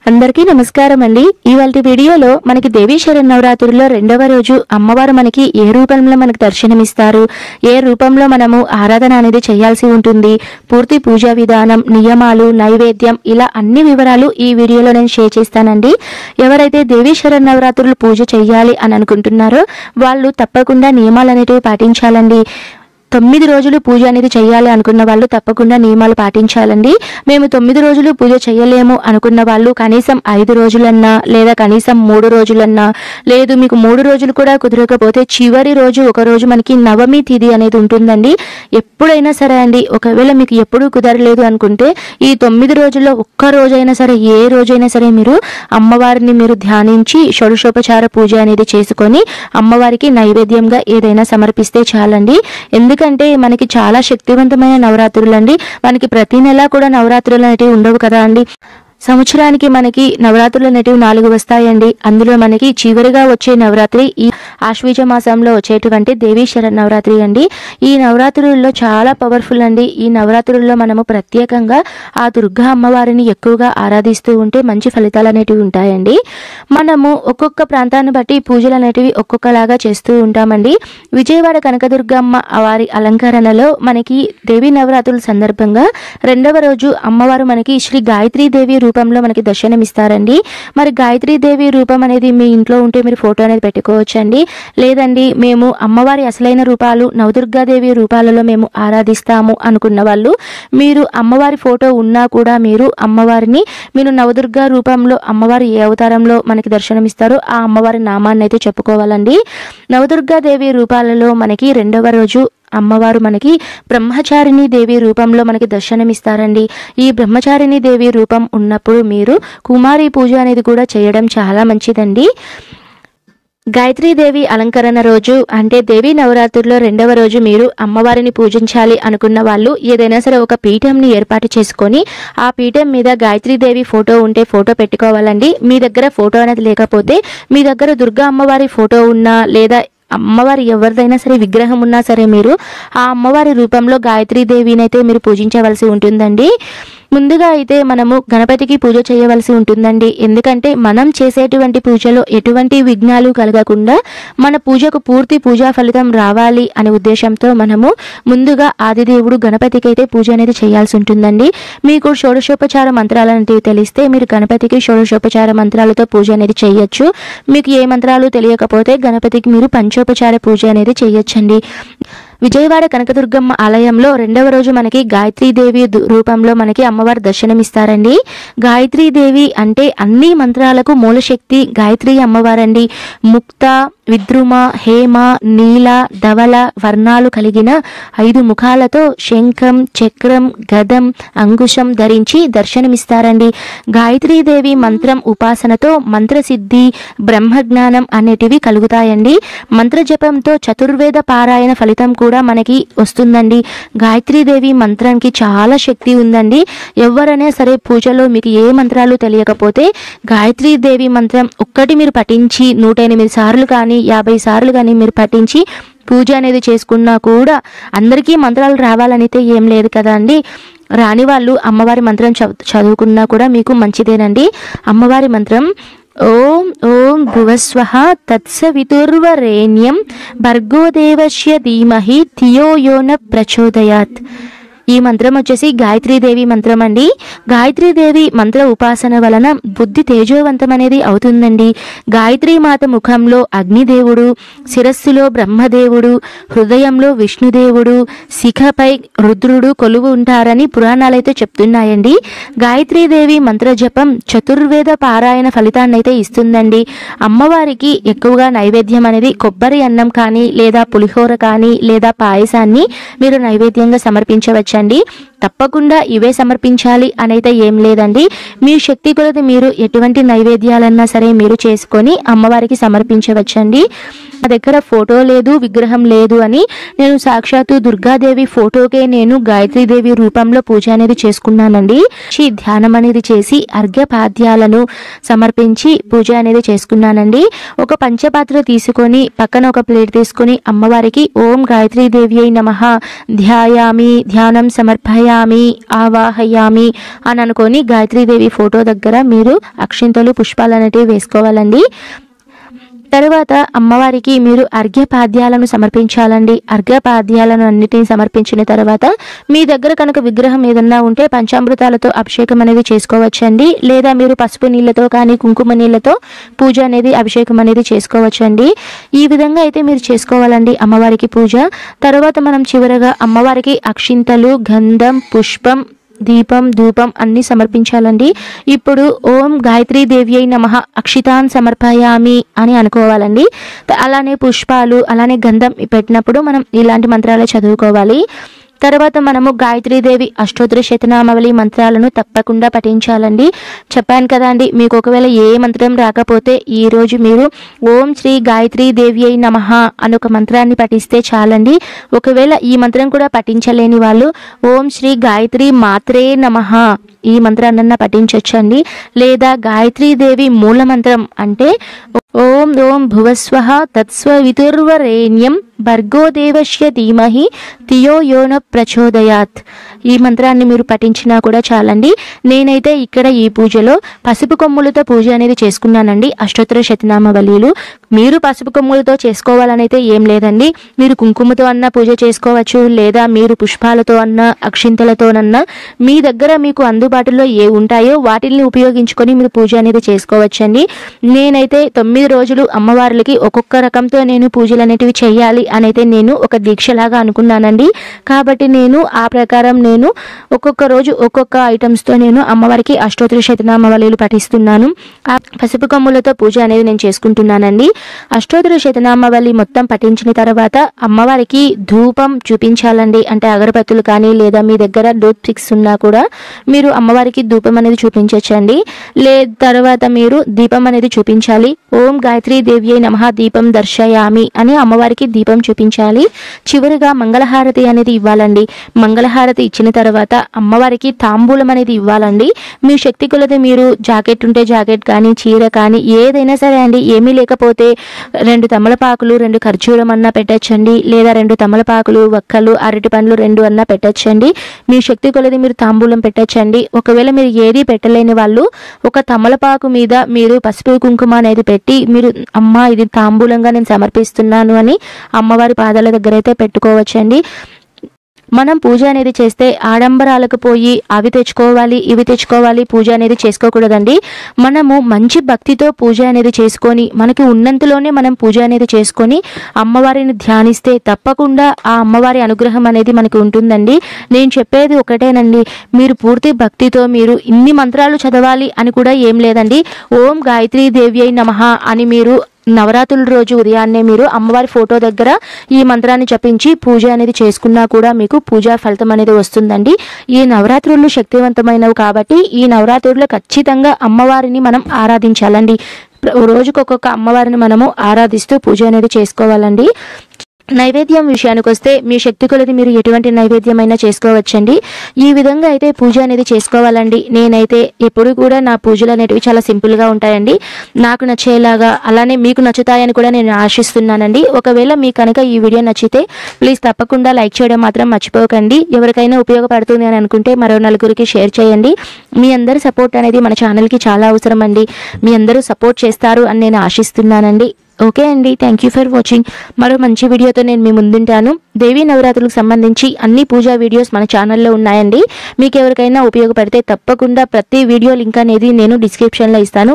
అందరికీ నమస్కారం అండి। ఇవాల్టి వీడియోలో మనకి దేవీ శరన్నవరాత్రుల్లో రెండవ రోజు అమ్మవారు మనకి ఏ రూపంలో మనకు దర్శనమిస్తారు, ఏ రూపంలో మనము ఆరాధన అనేది చేయాల్సి ఉంటుంది, పూర్తి పూజా విధానం, నియమాలు, నైవేద్యం ఇలా అన్ని వివరాలు ఈ వీడియోలో నేను షేర్ చేస్తానండి। ఎవరైతే దేవీ శరన్నవరాత్రులు పూజ చేయాలి అని అనుకుంటున్నారో వాళ్ళు తప్పకుండా నియమాలు అనేటివి పాటించాలండి। 9 రోజులు పూజ అనేది చేయాలి అనుకున్న వాళ్ళు తప్పకుండా నియమాలు పాటించాలండి। మేము 9 రోజులు పూజ చేయలేము అనుకున్న వాళ్ళు కనీసం 5 రోజులన్నా లేదా కనీసం 3 రోజులన్నా, లేదు మీకు 3 రోజులు కూడా కుదరకపోతే చివరి రోజు ఒక రోజు మనకి నవమి తిథి అనేది ఉంటుందండి। ఎప్పుడైనా సరే అండి, ఒకవేళ మీకు ఎప్పుడూ కుదరలేదు అనుకుంటే ఈ 9 రోజుల్లో ఒక్క రోజైనా సరే, ఏ రోజైనా సరే మీరు అమ్మవారిని మీరు ధ్యానించి షోడశోపచార పూజ అనేది చేసుకొని అమ్మవారికి నైవేద్యంగా ఏదైనా సమర్పిస్తే చాలండి। ఎందుకంటే మనకి చాలా శక్తివంతమైన నవరాత్రులు అండి। మనకి ప్రతి నెల కూడా నవరాత్రులు అనేటివి ఉండవు కదా అండి। సంవత్సరానికి మనకి నవరాత్రులు అనేటివి 4 వస్తాయండి। అందులో మనకి చివరిగా వచ్చే నవరాత్రి ఈ ఆశ్వీజ మాసంలో వచ్చేటువంటి దేవీ శరన్నవరాత్రి అండి। ఈ నవరాత్రుల్లో చాలా పవర్ఫుల్ అండి। ఈ నవరాత్రుల్లో మనము ప్రత్యేకంగా ఆ దుర్గా అమ్మవారిని ఎక్కువగా ఆరాధిస్తూ ఉంటే మంచి ఫలితాలు అనేటివి ఉంటాయండి। మనము ఒక్కొక్క ప్రాంతాన్ని బట్టి పూజలు అనేటివి ఒక్కొక్కలాగా చేస్తూ ఉంటామండి। విజయవాడ కనకదుర్గమ్మ వారి అలంకరణలో మనకి దేవీ నవరాత్రుల సందర్భంగా రెండవ రోజు అమ్మవారు మనకి శ్రీ గాయత్రీదేవి రూపంలో మనకి దర్శనమిస్తారండి। మరి గాయత్రీదేవి రూపం అనేది మీ ఇంట్లో ఉంటే మీరు ఫోటో అనేది పెట్టుకోవచ్చండి। లేదండి మేము అమ్మవారి అసలైన రూపాలు నవదుర్గాదేవి రూపాలలో మేము ఆరాధిస్తాము అనుకున్న వాళ్ళు మీరు అమ్మవారి ఫోటో ఉన్నా కూడా మీరు అమ్మవారిని మీరు నవదుర్గా రూపంలో అమ్మవారి ఏ అవతారంలో మనకి దర్శనమిస్తారో ఆ అమ్మవారి నామాన్ని అయితే చెప్పుకోవాలండి। నవదుర్గాదేవి రూపాలలో మనకి రెండవ రోజు అమ్మవారు మనకి బ్రహ్మచారిణి దేవి రూపంలో మనకి దర్శనమిస్తారండి। ఈ బ్రహ్మచారిణి దేవి రూపం ఉన్నప్పుడు మీరు కుమారి పూజ అనేది కూడా చేయడం చాలా మంచిదండి। గాయత్రీదేవి అలంకరణ రోజు అంటే దేవీ నవరాత్రుల్లో రెండవ రోజు మీరు అమ్మవారిని పూజించాలి అనుకున్న వాళ్ళు ఏదైనా సరే ఒక పీఠంని ఏర్పాటు చేసుకొని ఆ పీఠం మీద గాయత్రీదేవి ఫోటో ఉంటే ఫోటో పెట్టుకోవాలండి। మీ దగ్గర ఫోటో అనేది లేకపోతే మీ దగ్గర దుర్గా అమ్మవారి ఫోటో ఉన్నా లేదా అమ్మవారి ఎవరిదైనా సరే విగ్రహం ఉన్నా సరే మీరు ఆ అమ్మవారి రూపంలో గాయత్రీదేవిని అయితే మీరు పూజించవలసి ఉంటుందండి। ముందుగా అయితే మనము గణపతికి పూజ చేయవలసి ఉంటుందండి। ఎందుకంటే మనం చేసేటువంటి పూజలో ఎటువంటి విఘ్నాలు కలగకుండా మన పూజకు పూర్తి పూజా ఫలితం రావాలి అనే ఉద్దేశంతో మనము ముందుగా ఆదిదేవుడు గణపతికి అయితే పూజ అనేది చేయాల్సి ఉంటుందండి। మీకు షోడశోపచార మంత్రాలు అనేవి తెలిస్తే మీరు గణపతికి షోడశోపచార మంత్రాలతో పూజ అనేది చేయొచ్చు। మీకు ఏ మంత్రాలు తెలియకపోతే గణపతికి మీరు పంచోపచార పూజ అనేది చేయొచ్చండి। విజయవాడ కనకదుర్గమ్మ ఆలయంలో రెండవ రోజు మనకి గాయత్రీదేవి రూపంలో మనకి అమ్మవారు దర్శనమిస్తారండి। గాయత్రీదేవి అంటే అన్ని మంత్రాలకు మూలశక్తి గాయత్రి అమ్మవారండి। ముక్త, విద్రుమ, హేమ, నీల, ధవల వర్ణాలు కలిగిన 5 ముఖాలతో శంఖం, చక్రం, గదం, అంకుశం ధరించి దర్శనమిస్తారండి। గాయత్రీదేవి మంత్రం ఉపాసనతో మంత్రసిద్ధి, బ్రహ్మజ్ఞానం అనేటివి కలుగుతాయండి। మంత్ర జపంతో చతుర్వేద పారాయణ ఫలితం కూడా మనకి వస్తుందండి। గాయత్రీదేవి మంత్రానికి చాలా శక్తి ఉందండి। ఎవరైనా సరే పూజలో మీకు ఏ మంత్రాలు తెలియకపోతే గాయత్రీదేవి మంత్రం ఒక్కటి మీరు పఠించి 108 సార్లు కానీ 50 సార్లు కానీ మీరు పఠించి పూజ అనేది చేసుకున్నా కూడా అందరికీ మంత్రాలు రావాలనైతే ఏం లేదు కదా అండి। రాని వాళ్ళు అమ్మవారి మంత్రం చదువుకున్నా కూడా మీకు మంచిదేనండి। అమ్మవారి మంత్రం ఓం ఓం భువస్వః తత్సవితుర్వరేణ్యం భర్గో దేవస్య ధీమహి ధియో యో న ప్రచోదయాత్। ఈ మంత్రం వచ్చేసి గాయత్రీదేవి మంత్రం అండి। గాయత్రీదేవి మంత్ర ఉపాసన వలన బుద్ధి తేజోవంతం అనేది అవుతుందండి। గాయత్రీ మాత ముఖంలో అగ్నిదేవుడు, శిరస్సులో బ్రహ్మదేవుడు, హృదయంలో విష్ణుదేవుడు, శిఖపై రుద్రుడు కొలువు ఉంటారని పురాణాలైతే చెప్తున్నాయండి। గాయత్రీదేవి మంత్ర జపం చతుర్వేద పారాయణ ఫలితాన్ని అయితే ఇస్తుందండి। అమ్మవారికి ఎక్కువగా నైవేద్యం అనేది కొబ్బరి అన్నం కానీ లేదా పులిహోర కానీ లేదా పాయసాన్ని మీరు నైవేద్యంగా సమర్పించవచ్చు। తప్పకుండా ఇవే సమర్పించాలి అనైతే ఏం లేదండి। మీ శక్తి కొలది మీరు ఎటువంటి నైవేద్యాలన్నా సరే మీరు చేసుకొని అమ్మవారికి సమర్పించవచ్చండి। నా దగ్గర ఫోటో లేదు, విగ్రహం లేదు అని నేను సాక్షాత్తు దుర్గాదేవి ఫోటోకే నేను గాయత్రీదేవి రూపంలో పూజ అనేది చేసుకున్నానండి। ధ్యానం అనేది చేసి అర్ఘ్యపాద్యాలను సమర్పించి పూజ అనేది చేసుకున్నానండి। ఒక పంచపాత్ర తీసుకొని పక్కన ఒక ప్లేట్ తీసుకొని అమ్మవారికి ఓం గాయత్రీదేవి నమః ధ్యాయామి ధ్యానం సమర్పయామి సమర్పయామి ఆవాహయామి అని అనుకొని గాయత్రీదేవి ఫోటో దగ్గర మీరు అక్షింతలు పుష్పాలు అనేటివి వేసుకోవాలండి. తరువాత అమ్మవారికి మీరు అర్ఘ్యపాద్యాలను సమర్పించాలండి. అర్ఘ్యపాద్యాలను అన్నిటిని సమర్పించిన తర్వాత మీ దగ్గర కనుక విగ్రహం ఏదన్నా ఉంటే పంచామృతాలతో అభిషేకం అనేది చేసుకోవచ్చండి. లేదా మీరు పసుపు నీళ్ళతో కానీ కుంకుమ నీళ్ళతో పూజ అనేది అభిషేకం అనేది చేసుకోవచ్చండి. ఈ విధంగా అయితే మీరు చేసుకోవాలండి అమ్మవారికి పూజ. తర్వాత మనం చివరగా అమ్మవారికి అక్షింతలు, గంధం, పుష్పం, దీపం, ధూపం అన్ని సమర్పించాలండి. ఇప్పుడు ఓం గాయత్రీదేవ్యై నమః అక్షితాన్ సమర్పయామి అని అనుకోవాలండి. అలానే పుష్పాలు, అలానే గంధం పెట్టినప్పుడు మనం ఇలాంటి మంత్రాలు చదువుకోవాలి. తర్వాత మనము గాయత్రీదేవి అష్టోత్తర శతనామావళి మంత్రాలను తప్పకుండా పఠించాలండి. చెప్పాను కదా అండి, మీకు ఒకవేళ ఏ మంత్రం రాకపోతే ఈరోజు మీరు ఓం శ్రీ గాయత్రీదేవ్యై నమః అని ఒక మంత్రాన్ని పఠిస్తే చాలండి. ఒకవేళ ఈ మంత్రం కూడా పఠించలేని వాళ్ళు ఓం శ్రీ గాయత్రీ మాత్రే నమః ఈ మంత్రాన్న పఠించవచ్చండి. లేదా గాయత్రీదేవి మూల మంత్రం అంటే ఓం ఓం భువస్వః తత్స్వవితుర్వరేణ్యం భర్గో దేవస్య ధీమహి ధియో యో న ప్రచోదయాత్ ఈ మంత్రాన్ని మీరు పఠించినా కూడా చాలండి. నేనైతే ఇక్కడ ఈ పూజలో పసుపు కొమ్ములతో పూజ అనేది చేసుకున్నానండి. అష్టోత్తర శతనామావళిలు మీరు పసుపు కొమ్ములతో చేసుకోవాలనైతే ఏం లేదండి. మీరు కుంకుమతో అన్న పూజ చేసుకోవచ్చు, లేదా మీరు పుష్పాలతో అన్న అక్షింతలతోనన్నా మీ దగ్గర మీకు అందుబాటులో ఏ ఉంటాయో వాటిని ఉపయోగించుకొని మీరు పూజ అనేది చేసుకోవచ్చండి. నేనైతే 9 రోజులు అమ్మవార్లకి ఒక్కొక్క రకంతో నేను పూజలు అనేటివి చేయాలి అనైతే నేను ఒక దీక్షలాగా అనుకున్నానండి. కాబట్టి నేను ఆ ప్రకారం నేను ఒక్కొక్క రోజు ఒక్కొక్క ఐటమ్స్తో నేను అమ్మవారికి అష్టోత్తర శతనామావళిలు పఠిస్తున్నాను. ఆ పసుపు కొమ్ములతో పూజ అనేది నేను చేసుకుంటున్నానండి. అష్టోత్తర శతనామావళి మొత్తం పఠించిన తర్వాత అమ్మవారికి ధూపం చూపించాలండి. అంటే అగరబత్తులు కానీ లేదా మీ దగ్గర డూత్ స్టిక్స్ ఉన్నా కూడా మీరు అమ్మవారికి ధూపం అనేది చూపించవచ్చండి. తర్వాత మీరు దీపం అనేది చూపించాలి. ఓం గాయత్రీదేవ్యై నమః దీపం దర్శయామి అని అమ్మవారికి దీపం చూపించాలి. చివరిగా మంగళహారతి అనేది ఇవ్వాలండి. మంగళహారతి ఇచ్చిన తర్వాత అమ్మవారికి తాంబూలం అనేది ఇవ్వాలండి. మీ శక్తి కొలది మీరు జాకెట్ ఉంటే జాకెట్ కానీ చీర కానీ ఏదైనా సరే అండి. ఏమీ లేకపోతే 2 తమలపాకులు 2 ఖర్జూరం అన్నా పెట్టచ్చండి. లేదా 2 తమలపాకులు, వక్కలు, అరటి పండ్లు 2 అన్నా పెట్టచ్చండి. మీ శక్తి కొలది మీరు తాంబూలం పెట్టచ్చండి. ఒకవేళ మీరు ఏది పెట్టలేని వాళ్ళు ఒక తమలపాకు మీద మీరు పసుపు కుంకుమ అనేది పెట్టి మీరు అమ్మ ఇది తాంబూలంగా నేను సమర్పిస్తున్నాను అని అమ్మవారి పాదాల దగ్గర అయితే పెట్టుకోవచ్చండి. మనం పూజ అనేది చేస్తే ఆడంబరాలకు పోయి అవి తెచ్చుకోవాలి ఇవి తెచ్చుకోవాలి పూజ అనేది చేసుకోకూడదండి. మనము మంచి భక్తితో పూజ అనేది చేసుకొని మనకి ఉన్నంతలోనే మనం పూజ అనేది చేసుకొని అమ్మవారిని ధ్యానిస్తే తప్పకుండా ఆ అమ్మవారి అనుగ్రహం అనేది మనకు ఉంటుందండి. నేను చెప్పేది ఒకటేనండి, మీరు పూర్తి భక్తితో మీరు ఇన్ని మంత్రాలు చదవాలి అని కూడా ఏం లేదండి. ఓం గాయత్రీదేవ్యై నమః అని మీరు నవరాత్రుల రోజు ఉదయాన్నే మీరు అమ్మవారి ఫోటో దగ్గర ఈ మంత్రాన్ని జపించి పూజ అనేది చేసుకున్నా కూడా మీకు పూజా ఫలితం అనేది వస్తుందండి. ఈ నవరాత్రులు శక్తివంతమైనవి కాబట్టి ఈ నవరాత్రుల్లో ఖచ్చితంగా అమ్మవారిని మనం ఆరాధించాలండి. రోజుకు ఒక్కొక్క అమ్మవారిని మనము ఆరాధిస్తూ పూజ అనేది చేసుకోవాలండి. నైవేద్యం విషయానికి వస్తే మీ శక్తి కొలది మీరు ఎటువంటి నైవేద్యమైనా చేసుకోవచ్చండి. ఈ విధంగా అయితే పూజ అనేది చేసుకోవాలండి. నేనైతే ఎప్పుడు కూడా నా పూజలు అనేటివి చాలా సింపుల్గా ఉంటాయండి. నాకు నచ్చేలాగా అలానే మీకు నచ్చుతాయని కూడా నేను ఆశిస్తున్నానండి. ఒకవేళ మీకు కనుక ఈ వీడియో నచ్చితే ప్లీజ్ తప్పకుండా లైక్ చేయడం మాత్రం మర్చిపోకండి. ఎవరికైనా ఉపయోగపడుతుంది అని అనుకుంటే మరో నలుగురికి షేర్ చేయండి. మీ అందరి సపోర్ట్ అనేది మన ఛానల్కి చాలా అవసరం అండి. మీ అందరూ సపోర్ట్ చేస్తారు అని నేను ఆశిస్తున్నానండి. ఓకే అండి, థ్యాంక్ యూ ఫర్ వాచింగ్. మరో మంచి వీడియోతో నేను మీ ముందుంటాను. దేవీ నవరాత్రులకు సంబంధించి అన్ని పూజా వీడియోస్ మన ఛానల్లో ఉన్నాయండి. మీకు ఎవరికైనా ఉపయోగపడితే తప్పకుండా ప్రతి వీడియో లింక్ అనేది నేను డిస్క్రిప్షన్లో ఇస్తాను.